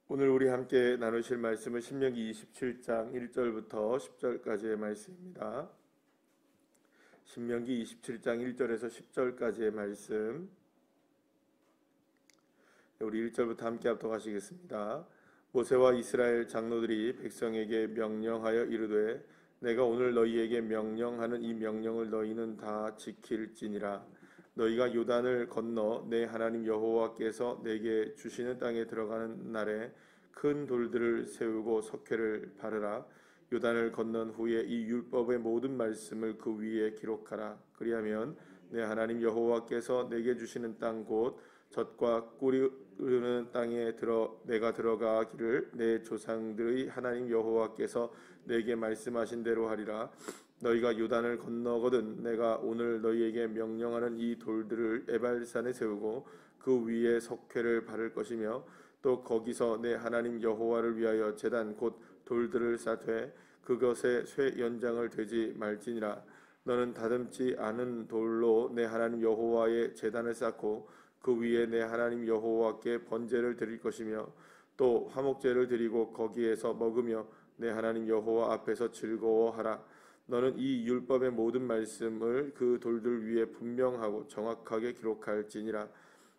오늘 우리 함께 나누실 말씀은 신명기 27장 1절부터 10절까지의 말씀입니다. 신명기 27장 1절에서 10절까지의 말씀, 우리 1절부터 함께 합독하시겠습니다. 모세와 이스라엘 장로들이 백성에게 명령하여 이르되 내가 오늘 너희에게 명령하는 이 명령을 너희는 다 지킬지니라. 너희가 요단을 건너 내 하나님 여호와께서 내게 주시는 땅에 들어가는 날에 큰 돌들을 세우고 석회를 바르라. 요단을 건넌 후에 이 율법의 모든 말씀을 그 위에 기록하라. 그리하면 내 하나님 여호와께서 내게 주시는 땅 곧 젖과 꿀이 흐르는 땅에 내가 들어가기를 내 조상들의 하나님 여호와께서 내게 말씀하신 대로 하리라. 너희가 요단을 건너거든 내가 오늘 너희에게 명령하는 이 돌들을 에발산에 세우고 그 위에 석회를 바를 것이며 또 거기서 내 하나님 여호와를 위하여 제단 곧 돌들을 쌓되 그것에 쇠 연장을 되지 말지니라. 너는 다듬지 않은 돌로 내 하나님 여호와의 제단을 쌓고 그 위에 내 하나님 여호와께 번제를 드릴 것이며 또 화목제를 드리고 거기에서 먹으며 내 하나님 여호와 앞에서 즐거워하라. 너는 이 율법의 모든 말씀을 그 돌들 위에 분명하고 정확하게 기록할지니라.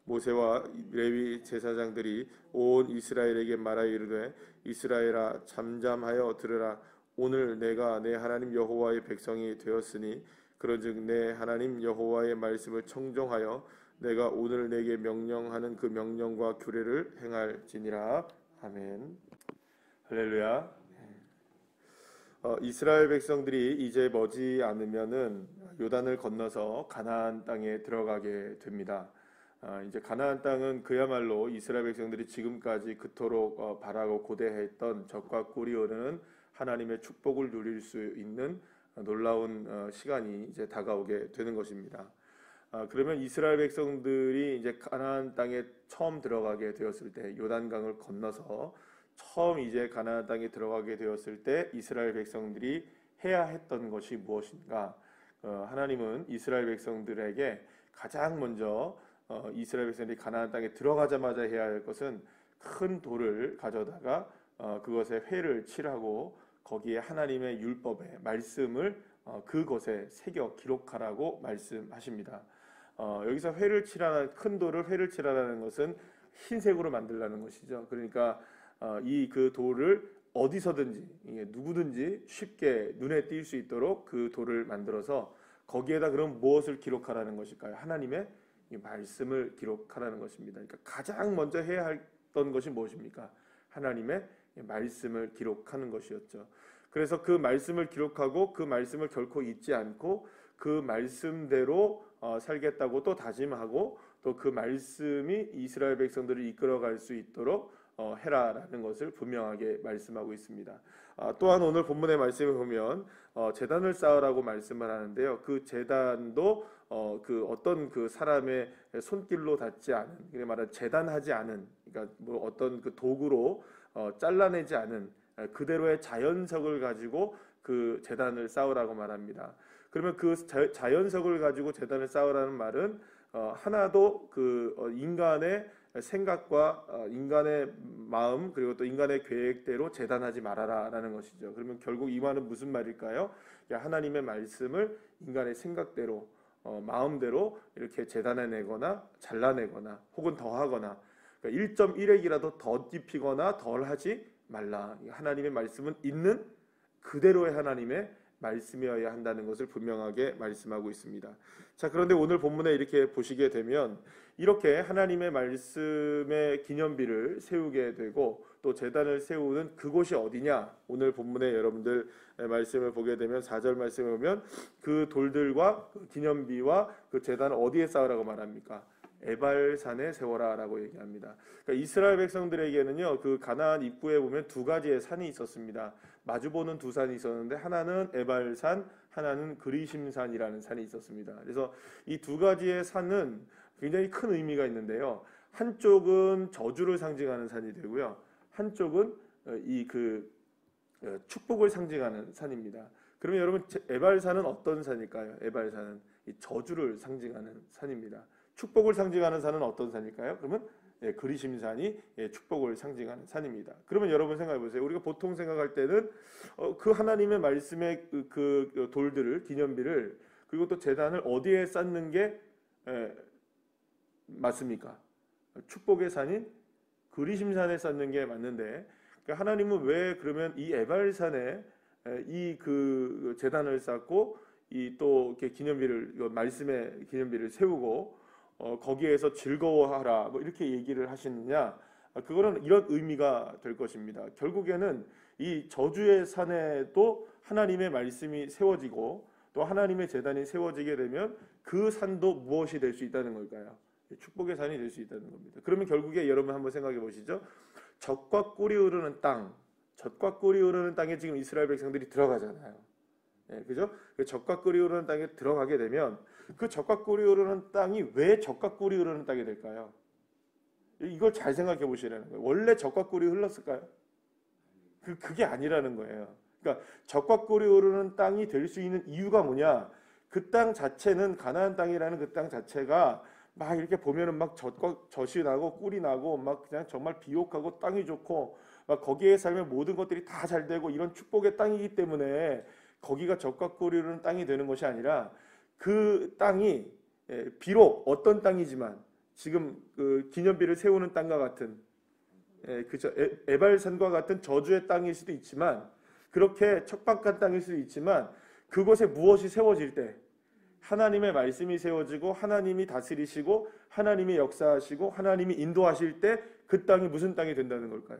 모세와 레위 제사장들이 온 이스라엘에게 말하여 이르되 이스라엘아 잠잠하여 들으라. 오늘 내가 내 하나님 여호와의 백성이 되었으니 그런즉 내 하나님 여호와의 말씀을 청종하여 내가 오늘 내게 명령하는 그 명령과 규례를 행할지니라. 아멘. 할렐루야. 이스라엘 백성들이 이제 머지 않으면은 요단을 건너서 가나안 땅에 들어가게 됩니다. 이제 가나안 땅은 그야말로 이스라엘 백성들이 지금까지 그토록 바라고 고대했던 젖과 꿀이 흐르는 하나님의 축복을 누릴 수 있는 놀라운 시간이 이제 다가오게 되는 것입니다. 그러면 이스라엘 백성들이 이제 가나안 땅에 처음 들어가게 되었을 때 요단강을 건너서 처음 이제 가나안 땅에 들어가게 되었을 때 이스라엘 백성들이 해야 했던 것이 무엇인가? 하나님은 이스라엘 백성들에게 가장 먼저 이스라엘 백성들이 가나안 땅에 들어가자마자 해야 할 것은 큰 돌을 가져다가 그것에 회를 칠하고 거기에 하나님의 율법의 말씀을 그것에 새겨 기록하라고 말씀하십니다. 여기서 회를 칠하는 큰 돌을 회를 칠하라는 것은 흰색으로 만들라는 것이죠. 그러니까 이 그 돌을 어디서든지 누구든지 쉽게 눈에 띌 수 있도록 그 돌을 만들어서 거기에다 그럼 무엇을 기록하라는 것일까요? 하나님의 말씀을 기록하라는 것입니다. 그러니까 가장 먼저 해야 했던 것이 무엇입니까? 하나님의 말씀을 기록하는 것이었죠. 그래서 그 말씀을 기록하고 그 말씀을 결코 잊지 않고 그 말씀대로 살겠다고 또 다짐하고 또 그 말씀이 이스라엘 백성들을 이끌어갈 수 있도록 해라라는 것을 분명하게 말씀하고 있습니다. 또한 오늘 본문의 말씀을 보면 제단을 쌓으라고 말씀을 하는데요. 그 제단도 그 어떤 그 사람의 손길로 닿지 않은, 그냥 말하면 제단하지 않은, 그러니까 뭐 어떤 그 도구로 잘라내지 않은 그대로의 자연석을 가지고 그 제단을 쌓으라고 말합니다. 그러면 그 자연석을 가지고 제단을 쌓으라는 말은 하나도 그 인간의 생각과 인간의 마음 그리고 또 인간의 계획대로 재단하지 말아라라는 것이죠. 그러면 결국 이 말은 무슨 말일까요? 하나님의 말씀을 인간의 생각대로 마음대로 이렇게 재단해내거나 잘라내거나 혹은 더하거나 그러니까 1.1핵이라도 더 입히거나 덜하지 말라. 하나님의 말씀은 있는 그대로의 하나님의 말씀이어야 한다는 것을 분명하게 말씀하고 있습니다. 자, 그런데 오늘 본문에 이렇게 보시게 되면 이렇게 하나님의 말씀의 기념비를 세우게 되고 또 제단을 세우는 그곳이 어디냐? 오늘 본문에 여러분들 말씀을 보게 되면 4절 말씀을 보면 그 돌들과 그 기념비와 그 제단을 어디에 쌓으라고 말합니까? 에발산에 세워라라고 얘기합니다. 그러니까 이스라엘 백성들에게는요, 그 가나안 입구에 보면 두 가지의 산이 있었습니다. 마주보는 두 산이 있었는데 하나는 에발산, 하나는 그리심산이라는 산이 있었습니다. 그래서 이 두 가지의 산은 굉장히 큰 의미가 있는데요. 한쪽은 저주를 상징하는 산이 되고요, 한쪽은 이 그 축복을 상징하는 산입니다. 그러면 여러분 에발산은 어떤 산일까요? 에발산은 이 저주를 상징하는 산입니다. 축복을 상징하는 산은 어떤 산일까요? 그러면 그리심산이 축복을 상징하는 산입니다. 그러면 여러분 생각해 보세요. 우리가 보통 생각할 때는 그 하나님의 말씀의 그 돌들을, 기념비를, 그리고 또 제단을 어디에 쌓는 게 맞습니까? 축복의 산인 그리심산에 쌓는 게 맞는데, 그러니까 하나님은 왜 그러면 이 에발산에 이 그 제단을 쌓고 이 또 이렇게 기념비를, 말씀의 기념비를 세우고 거기에서 즐거워하라 뭐 이렇게 얘기를 하시느냐? 그거는 이런 의미가 될 것입니다. 결국에는 이 저주의 산에도 하나님의 말씀이 세워지고 또 하나님의 제단이 세워지게 되면 그 산도 무엇이 될 수 있다는 걸까요? 축복의 산이 될 수 있다는 겁니다. 그러면 결국에 여러분 한번 생각해 보시죠. 젖과 꿀이 흐르는 땅, 젖과 꿀이 흐르는 땅에 지금 이스라엘 백성들이 들어가잖아요. 그죠? 그 젖과 꿀이 흐르는 땅에 들어가게 되면 그 젖과 꿀이 흐르는 땅이 왜 젖과 꿀이 흐르는 땅이 될까요? 이걸 잘 생각해 보시라는 거예요. 원래 젖과 꿀이 흘렀을까요? 그게 아니라는 거예요. 그러니까 젖과 꿀이 흐르는 땅이 될 수 있는 이유가 뭐냐? 그 땅 자체는, 가나안 땅이라는 그 땅 자체가 막 이렇게 보면은 막 젖이 나고 꿀이 나고 막 그냥 정말 비옥하고 땅이 좋고 막 거기에 살면 모든 것들이 다 잘 되고 이런 축복의 땅이기 때문에 거기가 젖과 꿀이 흐르는 땅이 되는 것이 아니라, 그 땅이 비록 어떤 땅이지만 지금 그 기념비를 세우는 땅과 같은, 그죠, 에발산과 같은 저주의 땅일 수도 있지만, 그렇게 척박한 땅일 수도 있지만, 그곳에 무엇이 세워질 때 하나님의 말씀이 세워지고 하나님이 다스리시고 하나님이 역사하시고 하나님이 인도하실 때 그 땅이 무슨 땅이 된다는 걸까요?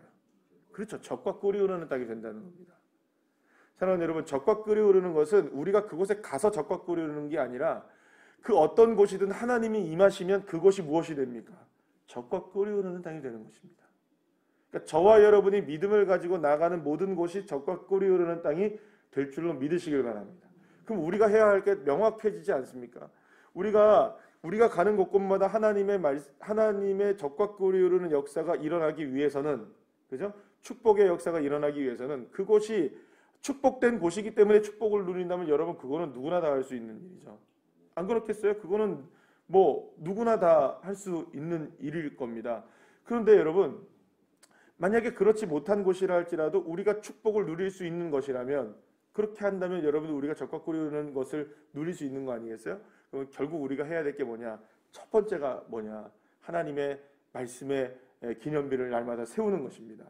그렇죠. 젖과 꿀이 흐르는 땅이 된다는 겁니다. 사랑하는 여러분, 젖과 꿀이 흐르는 것은 우리가 그곳에 가서 젖과 꿀이 흐르는 게 아니라, 그 어떤 곳이든 하나님이 임하시면 그곳이 무엇이 됩니까? 젖과 꿀이 흐르는 땅이 되는 것입니다. 그러니까 저와 여러분이 믿음을 가지고 나가는 모든 곳이 젖과 꿀이 흐르는 땅이 될 줄로 믿으시길 바랍니다. 그럼 우리가 해야 할 게 명확해지지 않습니까? 우리가 가는 곳곳마다 하나님의 젖과 꿀이 흐르는 역사가 일어나기 위해서는, 그죠? 축복의 역사가 일어나기 위해서는 그곳이 축복된 곳이기 때문에 축복을 누린다면 여러분, 그거는 누구나 다 할 수 있는 일이죠. 안 그렇겠어요? 그거는 뭐 누구나 다 할 수 있는 일일 겁니다. 그런데 여러분, 만약에 그렇지 못한 곳이라 할지라도 우리가 축복을 누릴 수 있는 것이라면, 그렇게 한다면 여러분, 우리가 젖과 꿀이 흐르는 것을 누릴 수 있는 거 아니겠어요? 그럼 결국 우리가 해야 될 게 뭐냐? 첫 번째가 뭐냐? 하나님의 말씀의 기념비를 날마다 세우는 것입니다.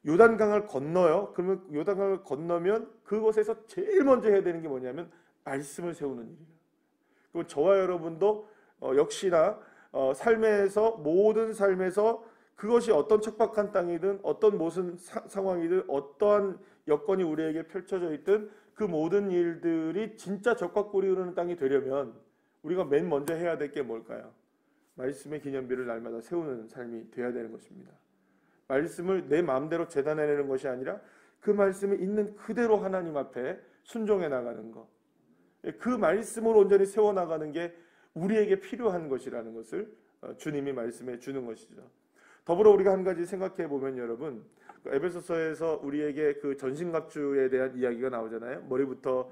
요단강을 건너요. 그러면 요단강을 건너면 그곳에서 제일 먼저 해야 되는 게 뭐냐면 말씀을 세우는 일이에요. 그럼 저와 여러분도 역시나 삶에서, 모든 삶에서 그것이 어떤 척박한 땅이든 어떤 무슨 상황이든 어떠한 여건이 우리에게 펼쳐져 있든 그 모든 일들이 진짜 젖과 꿀이 흐르는 땅이 되려면 우리가 맨 먼저 해야 될 게 뭘까요? 말씀의 기념비를 날마다 세우는 삶이 되어야 되는 것입니다. 말씀을 내 마음대로 재단해내는 것이 아니라 그 말씀이 있는 그대로 하나님 앞에 순종해 나가는 것, 그 말씀을 온전히 세워나가는 게 우리에게 필요한 것이라는 것을 주님이 말씀해 주는 것이죠. 더불어 우리가 한 가지 생각해 보면 여러분, 에베소서에서 우리에게 그 전신갑주에 대한 이야기가 나오잖아요. 머리부터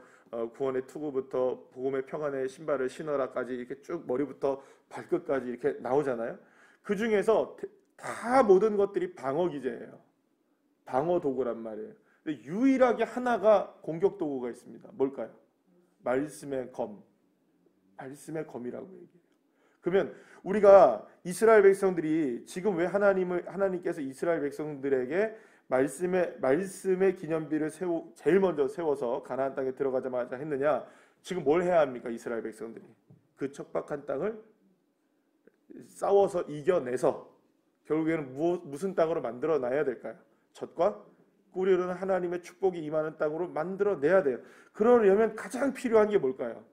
구원의 투구부터 복음의 평안의 신발을 신어라까지 이렇게 쭉 머리부터 발끝까지 이렇게 나오잖아요. 그 중에서 다 모든 것들이 방어 기제예요. 방어 도구란 말이에요. 근데 유일하게 하나가 공격 도구가 있습니다. 뭘까요? 말씀의 검. 말씀의 검이라고 얘기해요. 그러면 우리가 이스라엘 백성들이 지금 왜 하나님께서 이스라엘 백성들에게 말씀의 기념비를 제일 먼저 세워서 가나안 땅에 들어가자마자 했느냐? 지금 뭘 해야 합니까? 이스라엘 백성들이 그 척박한 땅을 싸워서 이겨내서 결국에는 무슨 땅으로 만들어 놔야 될까요? 젖과 꿀이 흐르는 하나님의 축복이 임하는 땅으로 만들어내야 돼요. 그러려면 가장 필요한 게 뭘까요?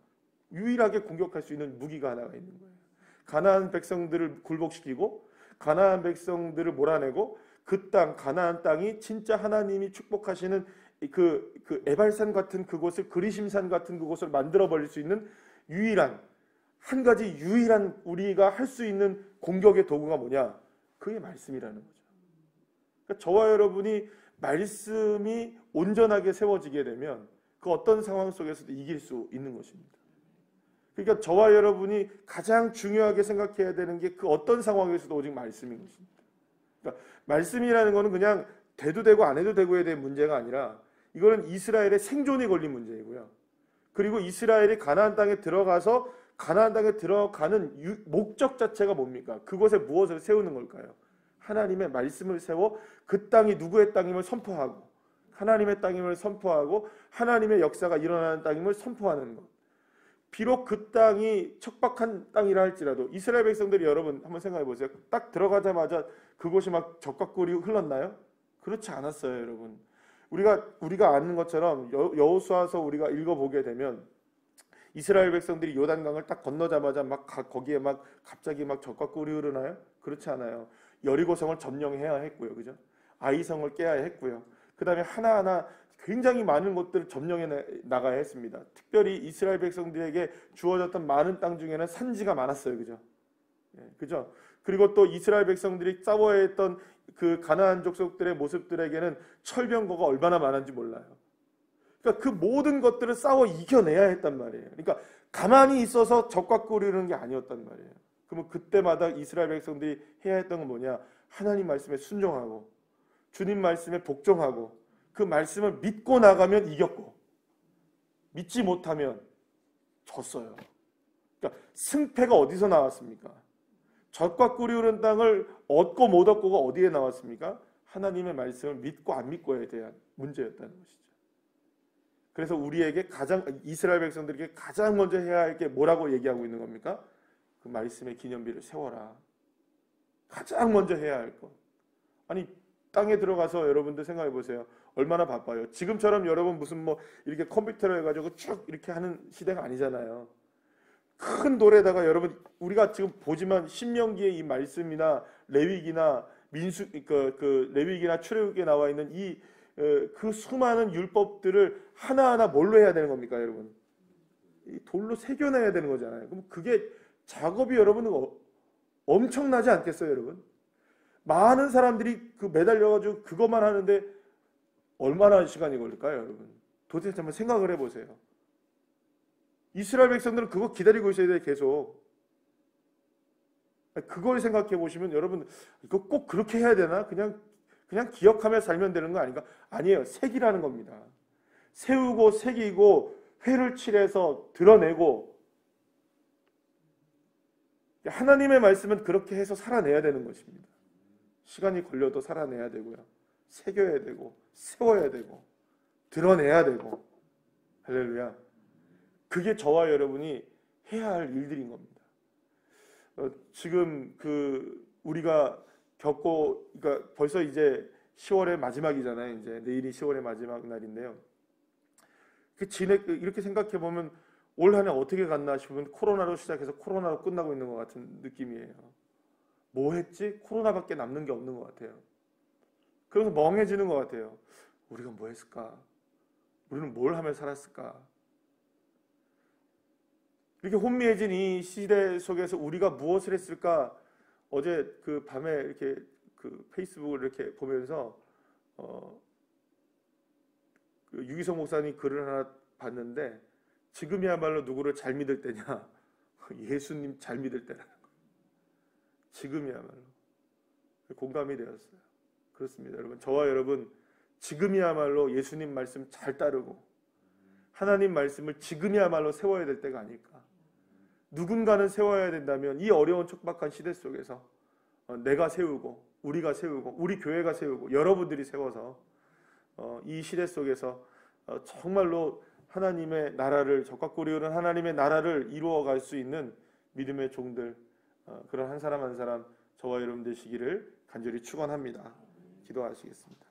유일하게 공격할 수 있는 무기가 하나가 있는 거예요. 가나안 백성들을 굴복시키고 가나안 백성들을 몰아내고 그 땅, 가나안 땅이 진짜 하나님이 축복하시는 그 에발산 같은 그곳을, 그리심산 같은 그곳을 만들어 버릴 수 있는 한 가지 유일한 우리가 할 수 있는 공격의 도구가 뭐냐? 그게 말씀이라는 거죠. 그러니까 저와 여러분이 말씀이 온전하게 세워지게 되면 그 어떤 상황 속에서도 이길 수 있는 것입니다. 그러니까 저와 여러분이 가장 중요하게 생각해야 되는 게 그 어떤 상황에서도 오직 말씀인 것입니다. 그러니까 말씀이라는 것은 그냥 돼도 되고 안 해도 되고에 대한 문제가 아니라 이거는 이스라엘의 생존이 걸린 문제이고요. 그리고 이스라엘이 가나안 땅에 들어가서 가나안 땅에 들어가는 목적 자체가 뭡니까? 그곳에 무엇을 세우는 걸까요? 하나님의 말씀을 세워 그 땅이 누구의 땅임을 선포하고 하나님의 땅임을 선포하고 하나님의 역사가 일어나는 땅임을 선포하는 것. 비록 그 땅이 척박한 땅이라 할지라도 이스라엘 백성들이 여러분 한번 생각해 보세요. 딱 들어가자마자 그곳이 막 적과 꿀이 흘렀나요? 그렇지 않았어요, 여러분. 우리가 아는 것처럼 여호수아서 우리가 읽어보게 되면 이스라엘 백성들이 요단강을 딱 건너자마자 막 거기에 막 갑자기 막 적과 꿀이 흐르나요? 그렇지 않아요. 여리고성을 점령해야 했고요, 그죠? 아이성을 깨야 했고요. 그 다음에 하나하나 굉장히 많은 것들을 점령해 나가야 했습니다. 특별히 이스라엘 백성들에게 주어졌던 많은 땅 중에는 산지가 많았어요, 그죠? 그죠? 그리고 또 이스라엘 백성들이 싸워야 했던 그 가나안 족속들의 모습들에게는 철병거가 얼마나 많은지 몰라요. 그러니까 그 모든 것들을 싸워 이겨내야 했단 말이에요. 그러니까 가만히 있어서 적과 꿀이르는 게 아니었단 말이에요. 그러면 그때마다 이스라엘 백성들이 해야 했던 건 뭐냐? 하나님 말씀에 순종하고 주님 말씀에 복종하고 그 말씀을 믿고 나가면 이겼고 믿지 못하면 졌어요. 그러니까 승패가 어디서 나왔습니까? 적과 꿀이 흐르는 땅을 얻고 못 얻고가 어디에 나왔습니까? 하나님의 말씀을 믿고 안 믿고에 대한 문제였다는 것이죠. 그래서 우리에게 이스라엘 백성들에게 가장 먼저 해야 할 게 뭐라고 얘기하고 있는 겁니까? 그 말씀의 기념비를 세워라. 가장 먼저 해야 할 것. 아니 땅에 들어가서 여러분들 생각해 보세요. 얼마나 바빠요. 지금처럼 여러분 무슨 뭐 이렇게 컴퓨터로 해가지고 쭉 이렇게 하는 시대가 아니잖아요. 큰 돌에다가 여러분 우리가 지금 보지만 신명기의 이 말씀이나 레위기나 레위기나 출애굽기에 나와 있는 그 수많은 율법들을 하나하나 뭘로 해야 되는 겁니까, 여러분? 이 돌로 새겨내야 되는 거잖아요. 그럼 그게 작업이 여러분 엄청나지 않겠어요, 여러분? 많은 사람들이 매달려가지고 그것만 하는데 얼마나 시간이 걸릴까요, 여러분? 도대체 한번 생각을 해보세요. 이스라엘 백성들은 그거 기다리고 있어야 돼, 계속. 그걸 생각해 보시면 여러분 이거 꼭 그렇게 해야 되나? 그냥 기억하며 살면 되는 거 아닌가? 아니에요. 새기라는 겁니다. 세우고 새기고 회를 칠해서 드러내고 하나님의 말씀은 그렇게 해서 살아내야 되는 것입니다. 시간이 걸려도 살아내야 되고요. 새겨야 되고 세워야 되고 드러내야 되고 할렐루야. 그게 저와 여러분이 해야 할 일들인 겁니다. 지금 우리가 그러니까 벌써 이제 10월의 마지막이잖아요. 이제 내일이 10월의 마지막 날인데요. 이렇게 생각해 보면 올 한 해 어떻게 갔나 싶으면 코로나로 시작해서 코로나로 끝나고 있는 것 같은 느낌이에요. 뭐 했지? 코로나밖에 남는 게 없는 것 같아요. 그래서 멍해지는 것 같아요. 우리가 뭐 했을까? 우리는 뭘 하며 살았을까? 이렇게 혼미해진 이 시대 속에서 우리가 무엇을 했을까? 어제 밤에 이렇게 페이스북을 이렇게 보면서 유기성 목사님 글을 하나 봤는데 지금이야말로 누구를 잘 믿을 때냐? 예수님 잘 믿을 때라는 거예요. 지금이야말로 공감이 되었어요. 그렇습니다, 여러분. 저와 여러분 지금이야말로 예수님 말씀 잘 따르고 하나님 말씀을 지금이야말로 세워야 될 때가 아닐까. 누군가는 세워야 된다면 이 어려운 척박한 시대 속에서 내가 세우고 우리가 세우고 우리 교회가 세우고 여러분들이 세워서 이 시대 속에서 정말로 하나님의 나라를 적과 꿀이 흐르는 하나님의 나라를 이루어갈 수 있는 믿음의 종들 그런 한 사람 한 사람 저와 여러분 되시기를 간절히 축원합니다. 기도하시겠습니다.